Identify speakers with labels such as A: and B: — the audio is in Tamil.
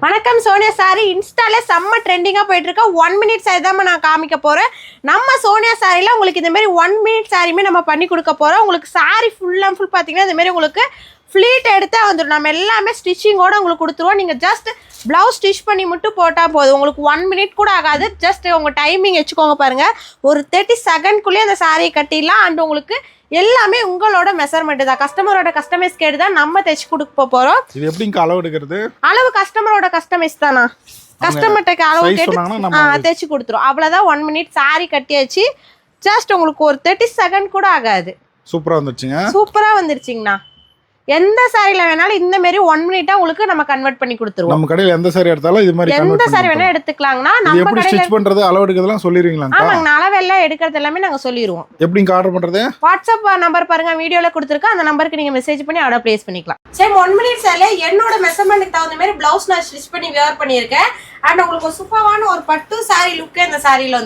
A: வணக்கம் சோனியா சாரி இன்ஸ்டால செம்ம ட்ரெண்டிங்காக போயிட்டு இருக்க 1 மினிட் சாரி தான் நான் காமிக்க போகிறேன். நம்ம சோனியா சாரியில் உங்களுக்கு இந்த மாதிரி 1 மினிட் சாரியுமே நம்ம பண்ணி கொடுக்க போகிறோம். உங்களுக்கு சாரி ஃபுல் அண்ட் ஃபுல் பார்த்தீங்கன்னா இந்த மாதிரி உங்களுக்கு ஃப்ளீட் எடுத்தா வந்துடும். நம்ம எல்லாமே ஸ்டிச்சிங்கோடு உங்களுக்கு கொடுத்துருவோம். நீங்கள் ஜஸ்ட் ப்ளவுஸ் ஸ்டிச் பண்ணி மட்டும் போட்டால் போதும். உங்களுக்கு 1 மினிட் கூட ஆகாது. ஜஸ்ட் உங்கள் டைமிங் வச்சுக்கோங்க பாருங்கள். ஒரு 30 செகண்ட்குள்ளேயே அந்த சாரியை கட்டிடலாம். அண்ட் உங்களுக்கு எல்லாமே உங்களோட மெஷர்மெண்ட் தான். கஸ்டமரோட கஸ்டமைஸ் கேட்டு தான் நம்ம தைச்சு கொடுக்க போறோம்.
B: இது எப்படிங்க அளவு எடுக்கிறது?
A: அளவு கஸ்டமரோட கஸ்டமைஸ் தானா? கஸ்டமர்ட்ட அளவு கேட்டு தைச்சு கொடுத்துரும். அவ்வளவுதான். 1 மினிட் சாரி கட்டியாச்சு. ஜஸ்ட் உங்களுக்கு ஒரு 30 செகண்ட் கூட ஆகாது.
B: சூப்பரா வந்துருச்சுங்க.
A: சூப்பரா வந்துருச்சுங்கண்ணா. எந்த சாரில வேணாலும் இந்த மாதிரி 1 மினிட்டா உங்களுக்கு நம்ம கன்வெர்ட் பண்ணி கொடுத்துருவோம்.
B: நம்ம கடையில எந்த சாரி எடுத்தாலும் இது மாதிரி
A: எந்த சாரி வேணா எடுத்துக்கலாம்னா நம்ம
B: எப்படி ஸ்டிச் பண்றது அளவு எடுக்கிறதெல்லாம் சொல்லிருவீங்களா?
A: ஆமாங்க, அளவெல்லாம் எடுக்கிறது எல்லாமே நாங்க சொல்லிடுவோம்.
B: எப்படிங்க ஆர்டர் பண்றது?
A: வாட்ஸ்அப் நம்பர் பாருங்க, வீடியோல கொடுத்துருக்கேன். அந்த நம்பருக்கு நீங்க மெசேஜ் பண்ணி ஆர்டர் பிளேஸ் பண்ணிக்கலாம். சரி, 1 மினிட் சாரில என்னோட மெஷர்மெண்ட்க்கு தகுந்த மாதிரி பிளவுஸ் நான் ஸ்டிச் பண்ணி வியர் பண்ணியிருக்கேன். அண்ட் உங்களுக்கு சூப்பரான ஒரு பட்டு சாரி லுக் இந்த சாரியில